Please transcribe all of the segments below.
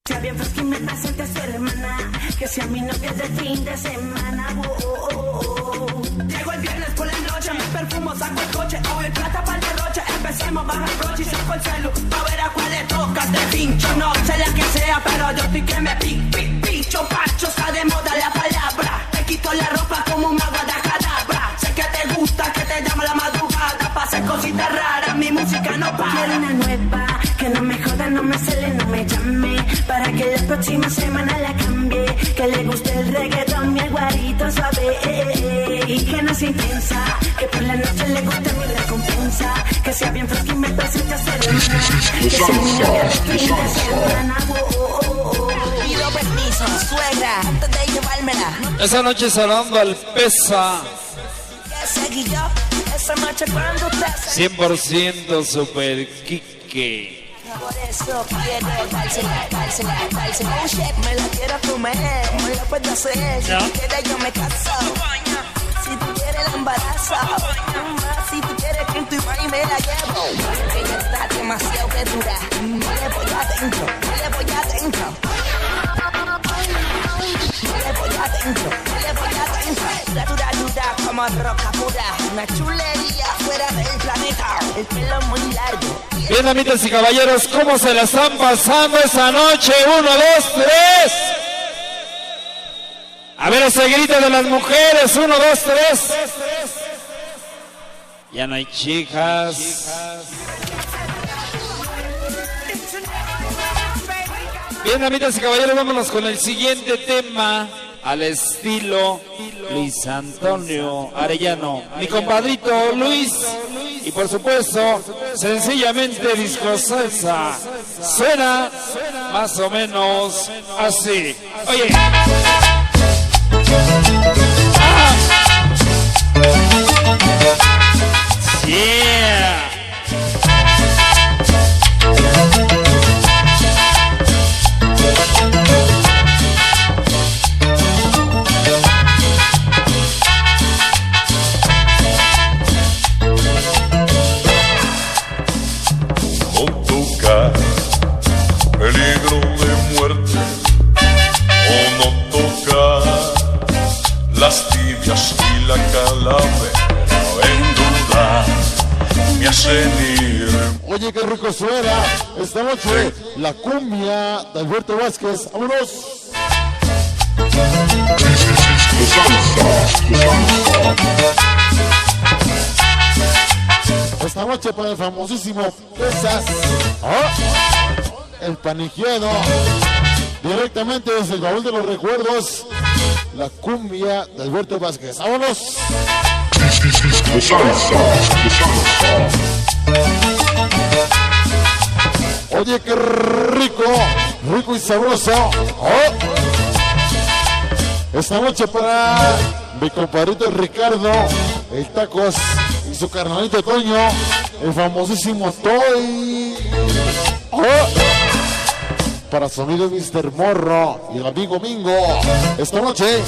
Sea bien fresca y me presente a su hermana, que sea mi novia de fin de semana. Llego el viernes por la noche, me perfumo, saco el coche, hoy plata para el derroche, empecemos, baja el broche y saco el celu, pa' ver a cuál le toca, te pincho, no sé la que sea, pero yo estoy que me picho, pacho, está de moda la palabra, te quito la ropa como un mago de cadabra, sé que te gusta, que te llamo la madrugada, pa' hacer cositas raras, mi música no para. Quiero una nueva, que no me joda, no me cele, no me llame, para que la próxima semana la cambie, que le guste el reggaetón y el guarito suave, y que no sea intensa, que por la noche le guste mi recompensa, que sea bien fresca y me presente a ser hermana, que sea mi novia de fin de semana. Pido permiso, suegra, antes de llevármela. Esa noche sonando al pesa. ¿Qué seguí yo? Esa noche cuando usted 100% super Kike. por eso quiero dársela. Oh shit, me la quiero comer, me la puedo hacer. No. Si quieres yo me caso. Si tú quieres la embarazo. Si tú quieres que y va y me la llevo. Ella está demasiado que dura. No le voy adentro, no le voy adentro. No le voy adentro, no le voy adentro. Dura como roca pura. Una chulería fuera del planeta. El pelo muy largo. Bien, amigas y caballeros, ¿cómo se la están pasando esa noche? 1, 2, 3. A ver ese grito de las mujeres. 1, 2, 3. Ya no hay chicas. Bien, amigas y caballeros, vámonos con el siguiente tema. Al estilo Luis Antonio Arellano, mi compadrito Luis. Y por supuesto, sencillamente disco salsa. Suena más más o menos así. Oye. Yeah. Peligro de muerte o no tocar las tibias y la calavera en duda me hacen ir. Oye, qué rico suena esta noche la cumbia de Alberto Vázquez. ¡Vámonos! Esta noche para el famosísimo Pesas. El paniqueado, directamente desde el baúl de los recuerdos, la cumbia de Alberto Vázquez. ¡Vámonos! Oye, qué rico, rico y sabroso. Esta noche para mi compadrito Ricardo, el Tacos, y su carnalito Toño, el famosísimo Toy. Para sonido Mr. Morro y el amigo Mingo, esta noche.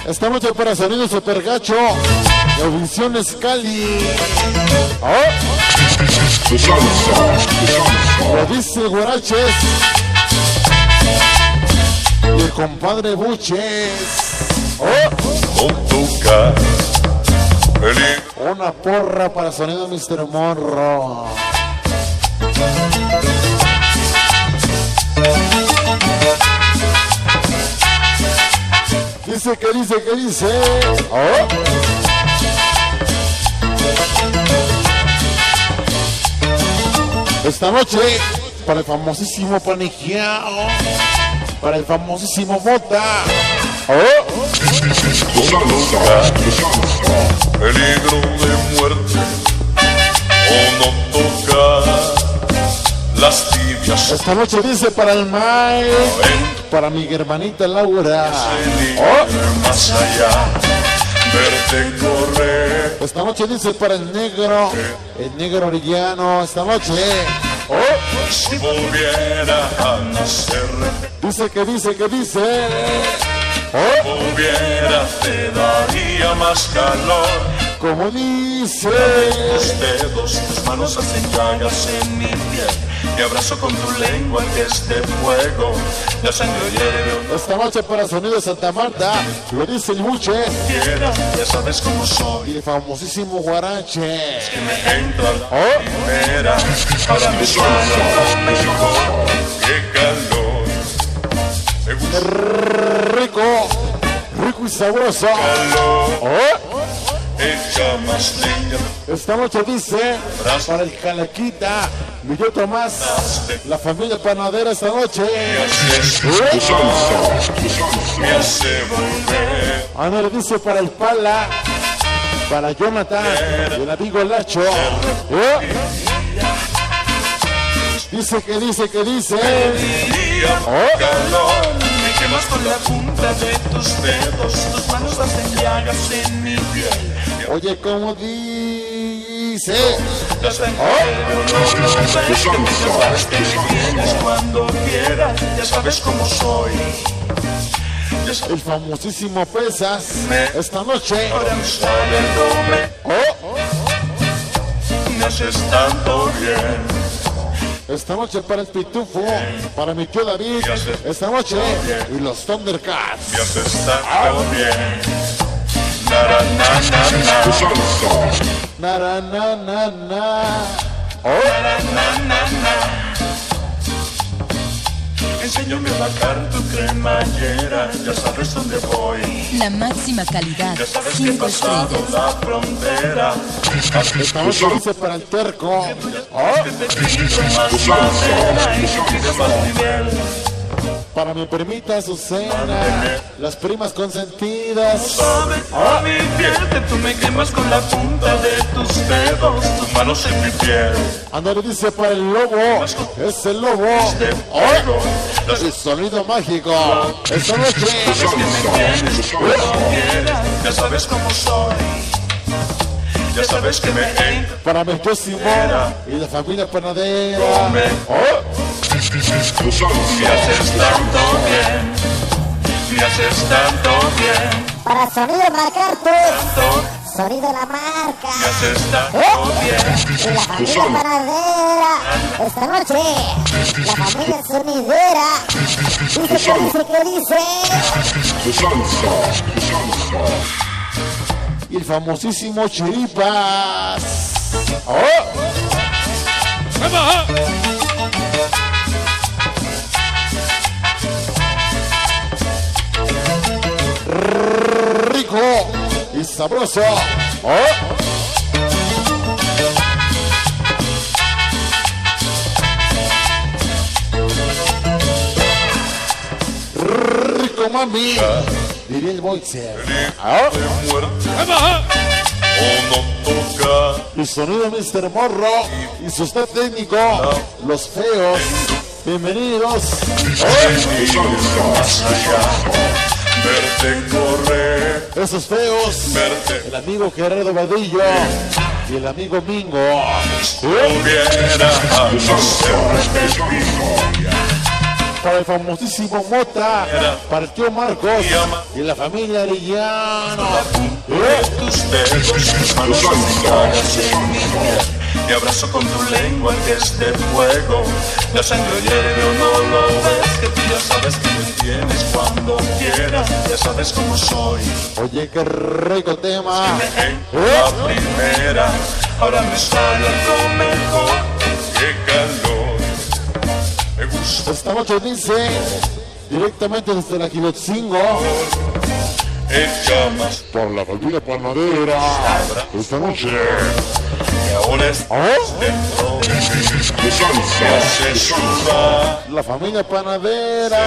Esta noche para sonido Super Gacho, de Audiciones Cali. Lo dice Guaraches y el compadre Buches. Una porra para sonido Mr. Morro. Dice que dice. Esta noche para el famosísimo Paniqueado, para el famosísimo Mota. Peligro de muerte o no tocar las tibias. Esta noche dice para el Mike, para mi hermanita Laura. Más allá, verte correr. Esta noche dice para el negro Orellano. Esta noche. Si volviera a nacer, Dice que dice. volviera te daría más calor. Como dice. Los dedos, tus manos hacen llagas en mi piel. Me abrazo con tu lengua que es de fuego. La sangre hiere. Esta noche para Sonido Santa Marta, lo dice el Buche Ya sabes cómo soy. y el famosísimo Guarache. Que me entra la primera. Ahora me suena lo mejor. Qué calor. Me gusta el Rico, rico y sabroso. calor. Echa más leña. Esta noche dice para el Calaquita, Miguel Tomás, la familia panadera esta noche. Me hace volver. Ana le dice para el Pala, para Jonathan, y el amigo Lacho. Dice que dice. Día calor. Me quemas con la punta de tus dedos. Tus manos hacen llagas en mi piel. Oye, como dice. Ya sangre no lo ves. Que tú ya sabes que me tienes cuando quieras. Ya sabes cómo soy. Ya sabes. El famosísimo Pesas, esta noche. Ahora me sale el doble. Me haces tanto bien. Esta noche para el Pitufo, para mi tío David, esta noche, y los Thundercats. Me haces tanto bien. Na, na, na, na, na. Na, na, na, na. Enséñame a bajar tu cremallera. Ya sabes dónde voy. La máxima calidad, Ya sabes que he 5 pasado estrellas. la frontera. Esta noche dice para el Terco. Que te pido más madera y que pides más nivel. Para mi primita Azucena, las primas consentidas. Sabes a mi piel que tú me quemas con la punta de tus dedos. Tus manos en mi piel. Anda le dice para el Lobo, es el Lobo. De fuego. El sonido mágico. Esta noche. Que me tienes cuando quieras. Ya sabes cómo soy. Ya sabes que me encanta. Para mi tío Simón y la familia panadera. Me haces tanto bien. Me haces tanto bien. Para Sonido MacArthur, Tanto. Sonido La Marca, Me haces tanto bien. y la familia panadera. Esta noche, la familia sonidera. Dice que dice. Y el famosísimo Chiripas. Rico y sabroso. Rico mami, diría el Boxer. De muerte. O no toca. Y sonido Mr. Morro y su staff técnico, los feos. Bienvenidos. Más allá. Verte correr. Esos feos. Verte. El amigo Gerardo Vadillo y el amigo Mingo. Volviera a no ser repetido. Para el famosísimo Mota, para el tío Marcos y la familia Arellano. Tus dedos, tus manos llagas en mi piel. Me abrazo con tu lengua que es de fuego. La sangre hiere o no lo ves. Que tú ya sabes que me tienes cuando quieras. Ya sabes cómo soy. Oye, qué rico tema. La primera. Ahora me sale algo mejor. Qué calor. Me gusta. Esta noche dice, directamente desde la Quilotzingo, Echa más. por la familia panadera. Esta noche. Que ahora es dentro de mí. Me hace sudar. La familia panadera.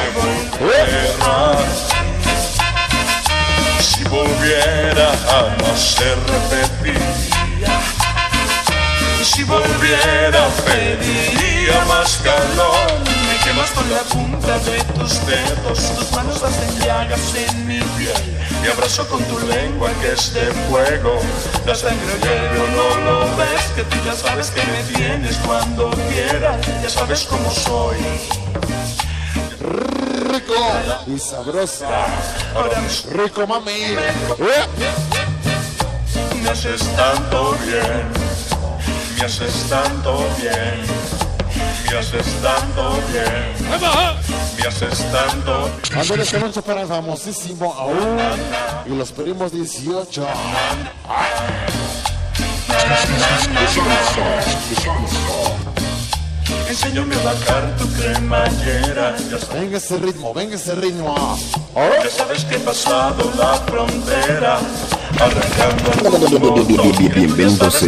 Si volviera a no ser repetiría. Si volviera pediría más calor. Me quemas con la punta de tus dedos. Tus manos hacen llagas en mi piel. Me abrazo con tu lengua que es de fuego. La sangre hiere o no lo ves. Que tú ya sabes que me tienes cuando quieras. Ya sabes cómo soy. Rico y sabrosa. Ahora Rico mami. me haces tanto bien. Me haces tanto bien, me haces tanto bien, me haces tanto bien. Ándale esta noche para el famosísimo Aún y los primos 18. Enséñame a bajar tu cremallera. Venga ese ritmo, venga ese ritmo. Ya sabes que he pasado la frontera, arrancando Bienvenidos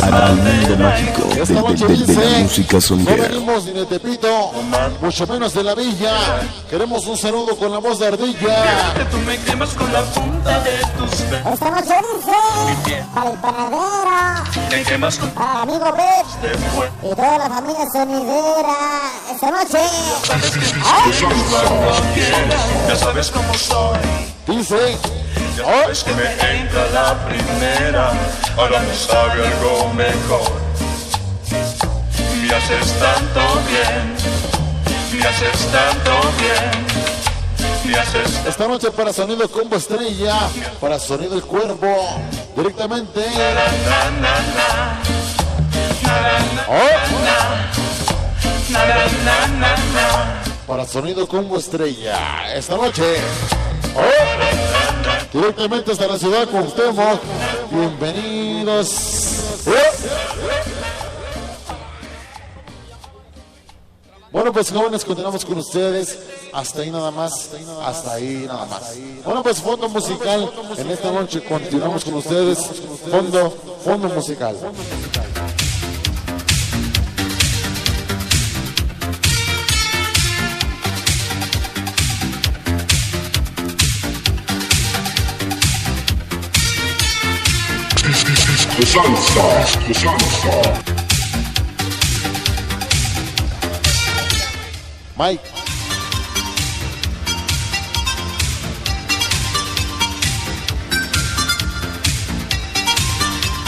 al mundo mágico Esta noche de dice, la música no sonidera. venimos ni de Tepito, mucho menos de la villa. Queremos un saludo con la voz de Ardilla. que tú me quemas con la punta de tus dedos. Esta noche dice, para el panadero, Me quemas con para el amigo Pep de fuego. y toda la familia sonidera. Esta noche, Ya sabes cómo soy. Dice, Ya sabes que me entra la primera. Ahora me sabe algo mejor. Me haces tanto bien, me haces tanto bien, me haces. esta noche para Sonido Combo Estrella, para Sonido El Cuervo, directamente. Para Sonido Combo Estrella, esta noche. Directamente hasta la ciudad de Cuauhtémoc. Bienvenidos. Bueno, pues jóvenes, continuamos con ustedes. Hasta ahí nada más. Hasta ahí nada más. Bueno, pues fondo musical. En esta noche continuamos con ustedes. Fondo musical. The salsa. Mike.